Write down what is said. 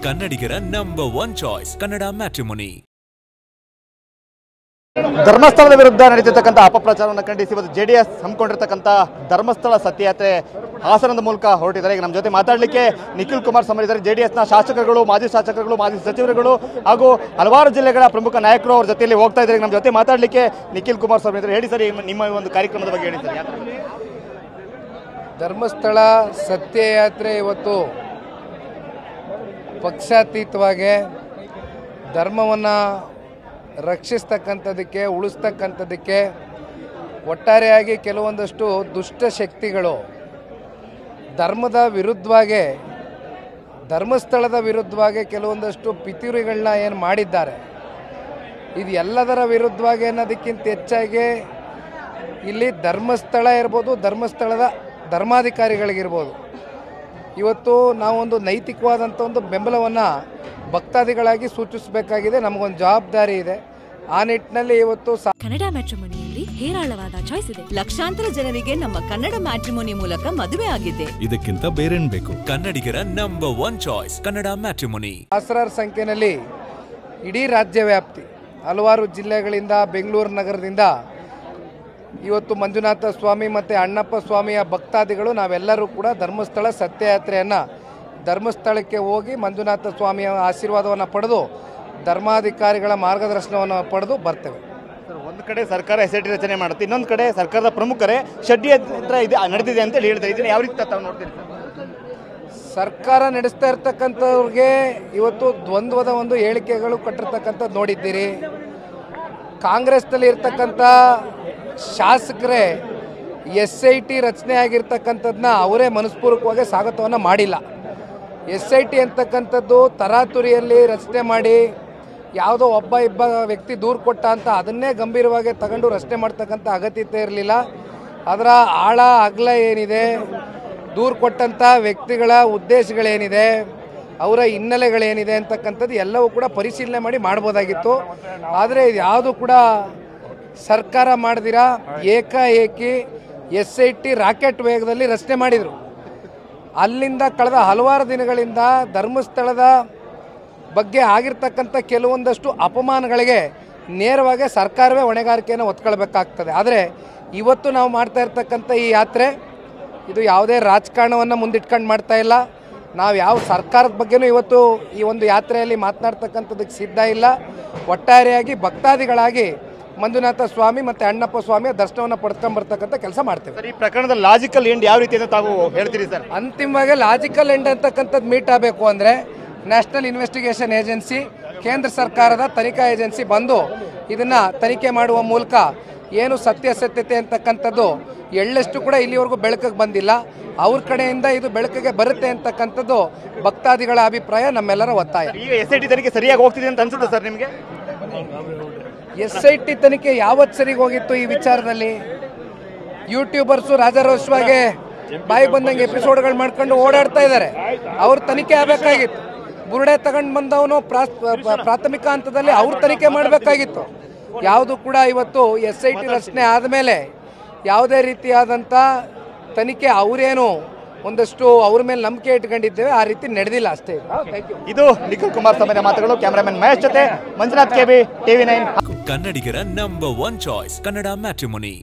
ಕನ್ನಡಿಗರ number 1 choice Kannada matrimony. ಧರ್ಮಸ್ಥಳದ ವಿರುದ್ಧ ನಡೆದಿರತಕ್ಕಂಥ ಅಪಪ್ರಚಾರವನ್ನು ಖಂಡಿಸಿ ಇವತ್ತು ಜೆಡಿಎಸ್ ಹಮ್ಮಿಕೊಂಡಿರತಕ್ಕಂಥ ಧರ್ಮಸ್ಥಳ ಸತ್ಯಯಾತ್ರೆ ಹಾಸನದ ಮೂಲಕ ಹೊರಟಿದ್ದಾರೆ. ಈಗ ನಮ್ಮ ಜೊತೆ ಮಾತಾಡಲಿಕ್ಕೆ ನಿಖಿಲ್ ಕುಮಾರಸ್ವಾಮಿ ಇದ್ದಾರೆ. ಜೆಡಿಎಸ್ನ ಶಾಸಕರುಗಳು, ಮಾಜಿ ಸಚಿವರುಗಳು ಹಾಗೂ ಹಲವಾರು ಜಿಲ್ಲೆಗಳ ಪ್ರಮುಖ ನಾಯಕರು ಅವ್ರ ಜೊತೆಯಲ್ಲಿ ಹೋಗ್ತಾ ಇದ್ದಾರೆ. ನಮ್ಮ ಜೊತೆ ಮಾತಾಡಲಿಕ್ಕೆ ನಿಖಿಲ್ ಕುಮಾರಸ್ವಾಮಿ ಇದ್ದಾರೆ. ಹೇಳಿ ಸರ್, ನಿಮ್ಮ ಒಂದು ಕಾರ್ಯಕ್ರಮದ ಬಗ್ಗೆ ಹೇಳಿ ಸರ್. ಧರ್ಮಸ್ಥಳ ಸತ್ಯಯಾತ್ರೆ ಇವತ್ತು ಪಕ್ಷಾತೀತವಾಗಿ ಧರ್ಮವನ್ನು ರಕ್ಷಿಸ್ತಕ್ಕಂಥದ್ದಕ್ಕೆ, ಉಳಿಸ್ತಕ್ಕಂಥದ್ದಕ್ಕೆ ಒಟ್ಟಾರೆಯಾಗಿ ಕೆಲವೊಂದಷ್ಟು ದುಷ್ಟಶಕ್ತಿಗಳು ಧರ್ಮದ ವಿರುದ್ಧವಾಗಿ, ಧರ್ಮಸ್ಥಳದ ವಿರುದ್ಧವಾಗಿ ಕೆಲವೊಂದಷ್ಟು ಪಿತೂರಿಗಳನ್ನ ಏನು ಮಾಡಿದ್ದಾರೆ, ಇದು ಎಲ್ಲದರ ವಿರುದ್ಧವಾಗಿ ಅನ್ನೋದಕ್ಕಿಂತ ಹೆಚ್ಚಾಗಿ ಇಲ್ಲಿ ಧರ್ಮಸ್ಥಳ ಇರ್ಬೋದು, ಧರ್ಮಸ್ಥಳದ ಧರ್ಮಾಧಿಕಾರಿಗಳಿಗಿರ್ಬೋದು, ಇವತ್ತು ನಾವೊಂದು ನೈತಿಕವಾದಂಥ ಒಂದು ಬೆಂಬಲವನ್ನು ಭಕ್ತಾದಿಗಳಾಗಿ ಸೂಚಿಸಬೇಕಾಗಿದೆ. ನಮಗೊಂದು ಜವಾಬ್ದಾರಿ ಇದೆ. ಆ ನಿಟ್ಟಿನಲ್ಲಿ ಇವತ್ತು ಕನ್ನಡ ಮ್ಯಾಟ್ರಿಮೋನಿಯಲ್ಲಿ ಹೇರಾಳವಾದ ಚಾಯ್ಸ್ ಇದೆ. ಲಕ್ಷಾಂತರ ಜನರಿಗೆ ನಮ್ಮ ಕನ್ನಡ ಮ್ಯಾಟ್ರಿಮೋನಿ ಮೂಲಕ ಮದುವೆ ಆಗಿದೆ. ಇದಕ್ಕಿಂತ ಬೇರೇನ್ ಬೇಕು? ಕನ್ನಡಿಗರ ನಂಬರ್ 1 ಚಾಯ್ಸ್ ಕನ್ನಡ ಮ್ಯಾಟ್ರಿಮೋನಿ. ಸಹಸ್ರಾರು ಸಂಖ್ಯೆಯಲ್ಲಿ ಇಡೀ ರಾಜ್ಯ ವ್ಯಾಪ್ತಿ ಹಲವಾರು ಜಿಲ್ಲೆಗಳಿಂದ, ಬೆಂಗಳೂರು ನಗರದಿಂದ ಇವತ್ತು ಮಂಜುನಾಥ ಸ್ವಾಮಿ ಮತ್ತು ಅಣ್ಣಪ್ಪ ಸ್ವಾಮಿಯ ಭಕ್ತಾದಿಗಳು ನಾವೆಲ್ಲರೂ ಕೂಡ ಧರ್ಮಸ್ಥಳ ಸತ್ಯಯಾತ್ರೆಯನ್ನು ಧರ್ಮಸ್ಥಳಕ್ಕೆ ಹೋಗಿ ಮಂಜುನಾಥ ಸ್ವಾಮಿಯ ಆಶೀರ್ವಾದವನ್ನು ಪಡೆದು ಧರ್ಮಾಧಿಕಾರಿಗಳ ಮಾರ್ಗದರ್ಶನವನ್ನು ಪಡೆದು ಬರ್ತೇವೆ. ಒಂದು ಕಡೆ ಸರ್ಕಾರ SIT ರಚನೆ ಮಾಡುತ್ತೆ, ಇನ್ನೊಂದು ಕಡೆ ಸರ್ಕಾರದ ಪ್ರಮುಖರೇ ಷಡ್ಯಂತ್ರ ಇದೆ ನಡೆದಿದೆ ಅಂತ ಹೇಳ್ತಾ ಇದ್ದೀನಿ. ಯಾವ ರೀತಿ ತಾವು ನೋಡ್ತೀರಿ? ಸರ್ಕಾರ ನಡೆಸ್ತಾ ಇರ್ತಕ್ಕಂಥವ್ರಿಗೆ ಇವತ್ತು ದ್ವಂದ್ವದ ಒಂದು ಹೇಳಿಕೆಗಳು ಕೊಟ್ಟಿರ್ತಕ್ಕಂಥದ್ದು ನೋಡಿದ್ದೀರಿ. ಕಾಂಗ್ರೆಸ್ನಲ್ಲಿ ಇರ್ತಕ್ಕಂಥ ಶಾಸಕರೇ SIT ರಚನೆ ಆಗಿರ್ತಕ್ಕಂಥದ್ದನ್ನ ಅವರೇ ಮನಸ್ಪೂರ್ವಕವಾಗಿ ಸ್ವಾಗತವನ್ನು ಮಾಡಿಲ್ಲ. SIT ಅಂತಕ್ಕಂಥದ್ದು ತರಾತುರಿಯಲ್ಲಿ ರಚನೆ ಮಾಡಿ ಯಾವುದೋ ಒಬ್ಬ ವ್ಯಕ್ತಿ ದೂರು ಕೊಟ್ಟ ಅಂತ ಅದನ್ನೇ ಗಂಭೀರವಾಗಿ ತಗೊಂಡು ರಚನೆ ಮಾಡ್ತಕ್ಕಂಥ ಅಗತ್ಯತೆ ಇರಲಿಲ್ಲ. ಅದರ ಆಳ ಅಗಲ ಏನಿದೆ, ದೂರು ಕೊಟ್ಟಂಥ ವ್ಯಕ್ತಿಗಳ ಉದ್ದೇಶಗಳೇನಿದೆ, ಅವರ ಹಿನ್ನೆಲೆಗಳೇನಿದೆ ಅಂತಕ್ಕಂಥದ್ದು ಎಲ್ಲವೂ ಕೂಡ ಪರಿಶೀಲನೆ ಮಾಡಿ ಮಾಡ್ಬೋದಾಗಿತ್ತು. ಆದರೆ ಇದು ಯಾವುದು ಕೂಡ ಸರ್ಕಾರ ಮಾಡಿದಿರ ಏಕಾಏಕಿ SIT ರಾಕೆಟ್ ವೇಗದಲ್ಲಿ ರಚನೆ ಮಾಡಿದರು. ಅಲ್ಲಿಂದ ಕಳೆದ ಹಲವಾರು ದಿನಗಳಿಂದ ಧರ್ಮಸ್ಥಳದ ಬಗ್ಗೆ ಆಗಿರ್ತಕ್ಕಂಥ ಕೆಲವೊಂದಷ್ಟು ಅಪಮಾನಗಳಿಗೆ ನೇರವಾಗಿ ಸರ್ಕಾರವೇ ಹೊಣೆಗಾರಿಕೆಯನ್ನು ಹೊತ್ಕೊಳ್ಬೇಕಾಗ್ತದೆ. ಆದರೆ ಇವತ್ತು ನಾವು ಮಾಡ್ತಾ ಇರ್ತಕ್ಕಂಥ ಈ ಯಾತ್ರೆ ಇದು ಯಾವುದೇ ರಾಜಕಾರಣವನ್ನು ಮುಂದಿಟ್ಕೊಂಡು ಮಾಡ್ತಾ ಇಲ್ಲ. ನಾವು ಯಾವ ಸರ್ಕಾರದ ಬಗ್ಗೆನೂ ಇವತ್ತು ಈ ಒಂದು ಯಾತ್ರೆಯಲ್ಲಿ ಮಾತನಾಡ್ತಕ್ಕಂಥದ್ದಕ್ಕೆ ಸಿದ್ಧ ಇಲ್ಲ. ಒಟ್ಟಾರೆಯಾಗಿ ಭಕ್ತಾದಿಗಳಾಗಿ ಮಂಜುನಾಥ ಸ್ವಾಮಿ ಮತ್ತು ಅಣ್ಣಪ್ಪ ಸ್ವಾಮಿಯ ದರ್ಶನವನ್ನು ಪಡ್ಕೊಂಡ್ಬರ್ತಕ್ಕಂಥ ಕೆಲಸ ಮಾಡ್ತೇವೆ. ಈ ಪ್ರಕರಣದ ಲಾಜಿಕಲ್ ಎಂಡ್ ಯಾವ ರೀತಿ ಅಂತ ತಾವು ಹೇಳ್ತೀರಿ ಸರ್? ಅಂತಿಮವಾಗಿ ಲಾಜಿಕಲ್ ಎಂಡ್ ಅಂತಕ್ಕಂಥದ್ದು ಮೀಟ್ ಆಗಬೇಕು ಅಂದರೆ ನ್ಯಾಷನಲ್ ಇನ್ವೆಸ್ಟಿಗೇಷನ್ ಏಜೆನ್ಸಿ, ಕೇಂದ್ರ ಸರ್ಕಾರದ ತನಿಖಾ ಏಜೆನ್ಸಿ ಬಂದು ಇದನ್ನು ತನಿಖೆ ಮಾಡುವ ಮೂಲಕ ಏನು ಸತ್ಯಾಸತ್ಯತೆ ಅಂತಕ್ಕಂಥದ್ದು ಎಳ್ಳಷ್ಟು ಕೂಡ ಇಲ್ಲಿವರೆಗೂ ಬೆಳಕಿಗೆ ಬಂದಿಲ್ಲ. ಅವ್ರ ಕಡೆಯಿಂದ ಇದು ಬೆಳಕಿಗೆ ಬರುತ್ತೆ ಅಂತಕ್ಕಂಥದ್ದು ಭಕ್ತಾದಿಗಳ ಅಭಿಪ್ರಾಯ, ನಮ್ಮೆಲ್ಲರ ಒತ್ತಾಯ. ಈಗ SIT ತನಿಖೆ ಸರಿಯಾಗಿ ಹೋಗ್ತಿದೆ ಅಂತ ಅನ್ಸುತ್ತೆ ಸರ್ ನಿಮಗೆ? SIT ತನಿಖೆ ಯಾವತ್ತು ಸರಿಗೆ ಹೋಗಿತ್ತು ಈ ವಿಚಾರದಲ್ಲಿ? ಯೂಟ್ಯೂಬರ್ಸು ರಾಜಾರೋಷವಾಗಿ ಬಾಯಿ ಬಂದಂಗೆ ಎಪಿಸೋಡ್ಗಳು ಮಾಡ್ಕೊಂಡು ಓಡಾಡ್ತಾ ಇದ್ದಾರೆ. ಅವ್ರ ತನಿಖೆ ಆಗಬೇಕಾಗಿತ್ತು. ಬುರುಡೆ ತಗೊಂಡು ಬಂದವನು ಪ್ರಾಥಮಿಕ ಹಂತದಲ್ಲಿ ಅವ್ರ ತನಿಖೆ ಮಾಡಬೇಕಾಗಿತ್ತು. ಯಾವುದು ಕೂಡ ಇವತ್ತು SIT ರಚನೆ ಆದಮೇಲೆ ಯಾವುದೇ ರೀತಿಯಾದಂಥ ತನಿಖೆ ಅವರೇನು ಒಂದಷ್ಟು ಅವ್ರ ಮೇಲೆ ನಂಬಿಕೆ ಇಟ್ಕೊಂಡಿದ್ದೇವೆ, ಆ ರೀತಿ ನಡೆದಿಲ್ಲ ಅಷ್ಟೇ. ಇದು ನಿಖಿಲ್ ಕುಮಾರಸ್ವಾಮಿ ಮಾತುಗಳು. ಕ್ಯಾಮರಾಮನ್ ಮಹೇಶ್ ಜೊತೆ ಮಂಜುನಾಥ್ KB, TV9. ಕನ್ನಡಿಗರ ನಂಬರ್ 1 ಚಾಯ್ಸ್ ಕನ್ನಡ ಮ್ಯಾಟ್ರಿಮೋನಿ.